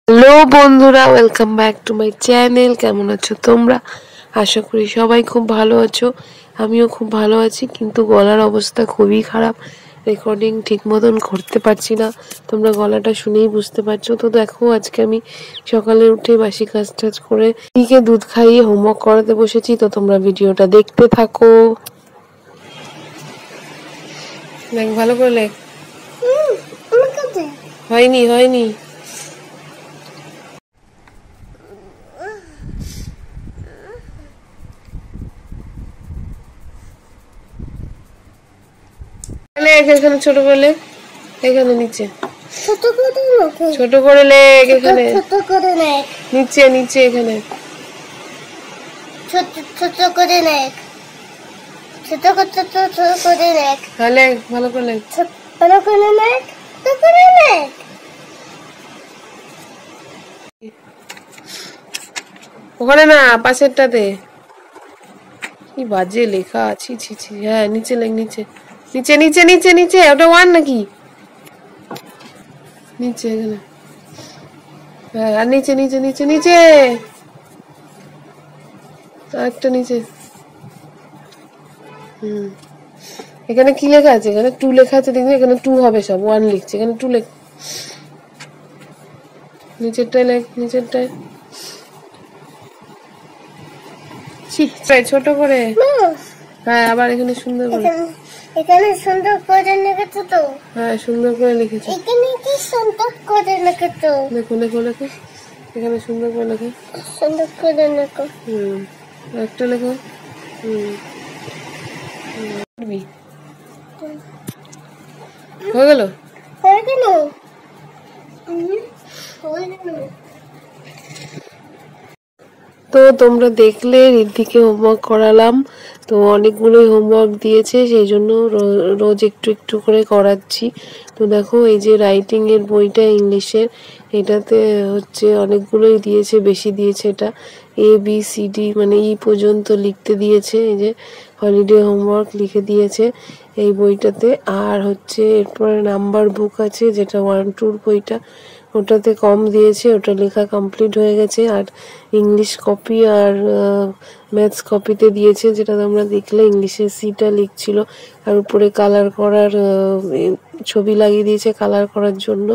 Hello বন্ধুরা, welcome back to my channel. কেমন আছো তোমরা? আশা করি সবাই খুব ভালো আছো। আমিও খুব ভালো আছি, কিন্তু গলার অবস্থা খুবই খারাপ। রেকর্ডিং ঠিক মতন করতে পারছি না, তোমরা গলাটা শুনেই বুঝতে পারছো। তো দেখো, আজকে আমি সকালে উঠে বাসি কাজ টাজ করে দিকে দুধ খাইয়ে হোমওয়ার্ক করাতে বসেছি। তো তোমরা ভিডিওটা দেখতে থাকো। দেখ, ভালো করে লেখ। হয়নি হয়নি এখানে ছোট করে লেখ, এখানে নিচে ছোট করে লেখ, এখানে নিচে নিচে এখানে ছোট করে লেখ, ছোট করে লেখ, তাহলে ভালো করে লেখ, ভালো করে লেখ, ছোট করে লেখ। ওখানে না, পাশেরটাতে। কি বাজে লেখা, ছি ছি ছি। হ্যাঁ, নিচে লেখ, নিচে নিচে নিচে নিচে নিচে। ওটা ওয়ান নাকি? নিচে এখানে। হ্যাঁ, আর নিচে নিচে নিচে নিচে একটা নিচে। এখানে কি লেখা আছে? এখানে 2 লেখা আছে, দেখবি এখানে 2 হবে, সব 1 লিখছে, এখানে 2 লেখ। নিচেরটাই লেখ, নিচেরটাই। ছোট করে। হ্যাঁ, আবার এখানে সুন্দর করে। এখানে সুন্দর করে লিখেছো তো? হ্যাঁ, সুন্দর করে লিখেছো। এখানে কি সুন্দর করে লিখেছো? দেখো লেখো লেখো, এখানে সুন্দর করে লেখো। সুন্দর করে লেখো। একটা লেখো। হয়ে গেল? হয়ে গেল। হয়ে গেল। তো তোমরা দেখলে ঋদ্ধিকে হোমওয়ার্ক করালাম। তো অনেকগুলোই হোমওয়ার্ক দিয়েছে, সেই জন্য রোজ একটু একটু করে করাচ্ছি। তো দেখো, এই যে রাইটিং এর বইটা ইংলিশের, এটাতে হচ্ছে অনেকগুলোই দিয়েছে, বেশি দিয়েছে। এটা ABCD মানে ই পর্যন্ত লিখতে দিয়েছে। এই যে হলিডে হোমওয়ার্ক লিখে দিয়েছে এই বইটাতে। আর হচ্ছে এরপরে নাম্বার বুক আছে, যেটা 1-2 বইটা, ওটাতে কম দিয়েছে, ওটা লেখা কমপ্লিট হয়ে গেছে। আর ইংলিশ কপি আর ম্যাথস কপিতে দিয়েছে, যেটা তোমরা দেখলে ইংলিশের সিটা লিখছিল, আর উপরে কালার করার ছবি লাগিয়ে দিয়েছে কালার করার জন্য।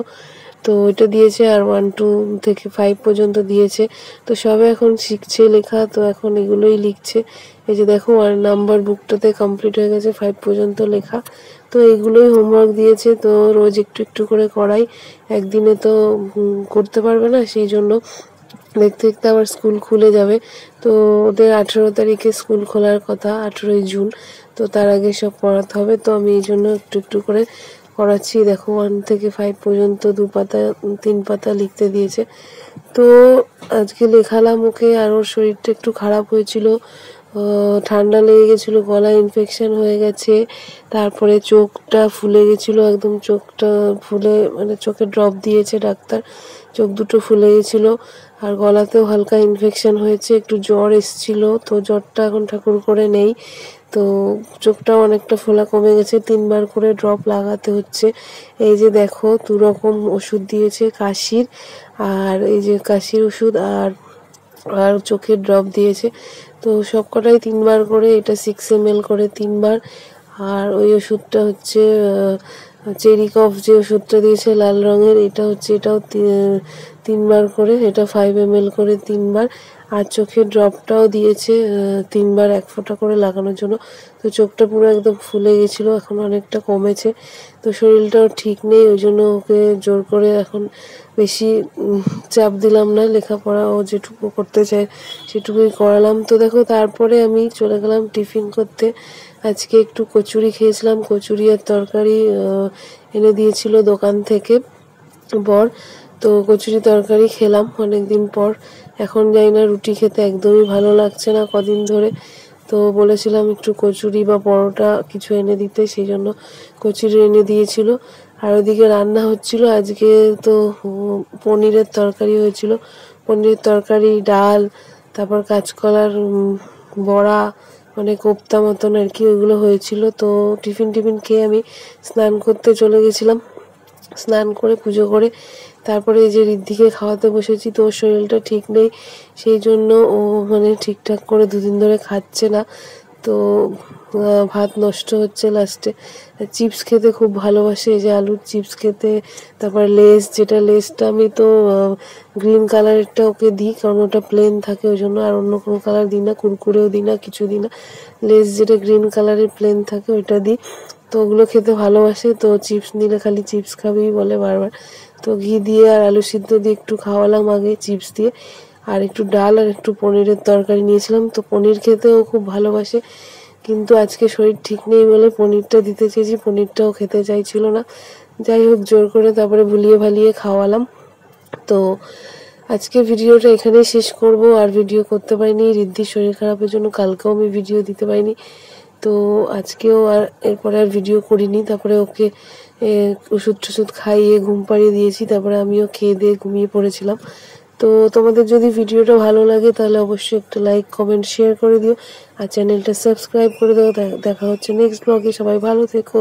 তো এটা দিয়েছে। আর 1-2 থেকে 5 পর্যন্ত দিয়েছে। তো সবে এখন শিখছে লেখা, তো এখন এগুলোই লিখছে। এই যে দেখো, আর নাম্বার বুকটাতে কমপ্লিট হয়ে গেছে 5 পর্যন্ত লেখা। তো এইগুলোই হোমওয়ার্ক দিয়েছে। তো রোজ একটু একটু করে করাই, একদিনে তো করতে পারবে না, সেই জন্য দেখতে দেখতে আবার স্কুল খুলে যাবে। তো ওদের 18 তারিখে স্কুল খোলার কথা, 18ই জুন। তো তার আগে সব পড়াতে হবে। তো আমি এই জন্য একটু একটু করে করাচ্ছি। দেখো, 1 থেকে 5 পর্যন্ত 2 পাতা 3 পাতা লিখতে দিয়েছে। তো আজকে লেখালাম ওকে। আর ওর শরীরটা একটু খারাপ হয়েছিল, ঠান্ডা লেগে গেছিলো, গলা ইনফেকশন হয়ে গেছে, তারপরে চোখটা ফুলে গেছিলো একদম, চোখটা ফুলে মানে চোখে ড্রপ দিয়েছে ডাক্তার, চোখ দুটো ফুলে গেছিলো। আর গলাতেও হালকা ইনফেকশন হয়েছে, একটু জ্বর এসছিল। তো জ্বরটা এখন ঠাকুর করে নেই। তো চোখটাও অনেকটা ফোলা কমে গেছে, 3বার করে ড্রপ লাগাতে হচ্ছে। এই যে দেখো, 2 রকম ওষুধ দিয়েছে, কাশির, আর এই যে কাশির ওষুধ, আর আর চোখের ড্রপ দিয়েছে। তো সব কটাই 3বার করে, এটা 6 ml করে 3বার। আর ওই ওষুধটা হচ্ছে চেরি কফ, যে ওষুধটা দিয়েছে লাল রঙের, এটা হচ্ছে, এটাও 3বার করে, এটা 5 ml করে 3বার। আর চোখের ড্রপটাও দিয়েছে 3বার 1 ফোঁটা করে লাগানোর জন্য। তো চোখটা পুরো একদম ফুলে গেছিলো, এখন অনেকটা কমেছে। তো শরীরটাও ঠিক নেই, ওই জন্য ওকে জোর করে এখন বেশি চাপ দিলাম না, লেখাপড়া ও যেটুকু করতে চায় সেটুকুই করালাম। তো দেখো, তারপরে আমি চলে গেলাম টিফিন করতে। আজকে একটু কচুরি খেয়েছিলাম, কচুরি আর তরকারি এনে দিয়েছিল দোকান থেকে বর। তো কচুরি তরকারি খেলাম অনেকদিন পর। এখন যাই না, রুটি খেতে একদমই ভালো লাগছে না কদিন ধরে। তো বলেছিলাম একটু কচুরি বা পরোটা কিছু এনে দিতে, সেই জন্য কচুরি এনে দিয়েছিল। আর ওদিকে রান্না হচ্ছিল আজকে, তো পনিরের তরকারি হয়েছিল, পনিরের তরকারি, ডাল, তারপর কাঁচকলার বড়া, মানে কোপ্তা মতন আর কি ওইগুলো হয়েছিল। তো টিফিন খেয়ে আমি স্নান করতে চলে গেছিলাম। স্নান করে পুজো করে তারপরে এই যে ঋদ্ধিকে খাওয়াতে বসেছি। তো ওর শরীরটা ঠিক নেই, সেই জন্য ও মানে ঠিকঠাক করে দুদিন ধরে খাচ্ছে না। তো ভাত নষ্ট হচ্ছে লাস্টে। চিপস খেতে খুব ভালোবাসে, এই যে আলুর চিপস খেতে, তারপর লেস, যেটা লেসটা আমি তো গ্রিন কালারেরটা ওকে দিই, কারণ ওটা প্লেন থাকে ওই জন্য, আর অন্য কোনো কালার দিই না, কুরকুরেও দিই না, কিছু দিই না। লেস যেটা গ্রিন কালারের প্লেন থাকে ওইটা দিই। তো ওগুলো খেতে ভালোবাসে। তো চিপস নিলে খালি চিপস খাবেই বলে বারবার। তো ঘি দিয়ে আর আলু সিদ্ধ দিয়ে একটু খাওয়ালাম আগে চিপস দিয়ে, আর একটু ডাল আর একটু পনিরের তরকারি নিয়েছিলাম। তো পনির খেতেও খুব ভালোবাসে, কিন্তু আজকে শরীর ঠিক নেই বলে পনিরটা দিতে চেয়েছি, পনিরটাও খেতে চাইছিল না। যাই হোক, জোর করে তারপরে ভুলিয়ে ভালিয়ে খাওয়ালাম। তো আজকে ভিডিওটা এখানেই শেষ করব, আর ভিডিও করতে পারিনি ঋদ্ধির শরীর খারাপের জন্য, কালকেও আমি ভিডিও দিতে পারিনি। তো আজকেও আর এরপরে আর ভিডিও করিনি। তারপরে ওকে ওষুধ টষুধ খাইয়ে ঘুম পাড়িয়ে দিয়েছি, তারপরে আমিও খেয়ে দিয়ে ঘুমিয়ে পড়েছিলাম। তো তোমাদের যদি ভিডিওটা ভালো লাগে তাহলে অবশ্যই একটা লাইক, কমেন্ট, শেয়ার করে দিও, আর চ্যানেলটা সাবস্ক্রাইব করে দাও। দেখা হচ্ছে নেক্সট ব্লগে। সবাই ভালো থেকো।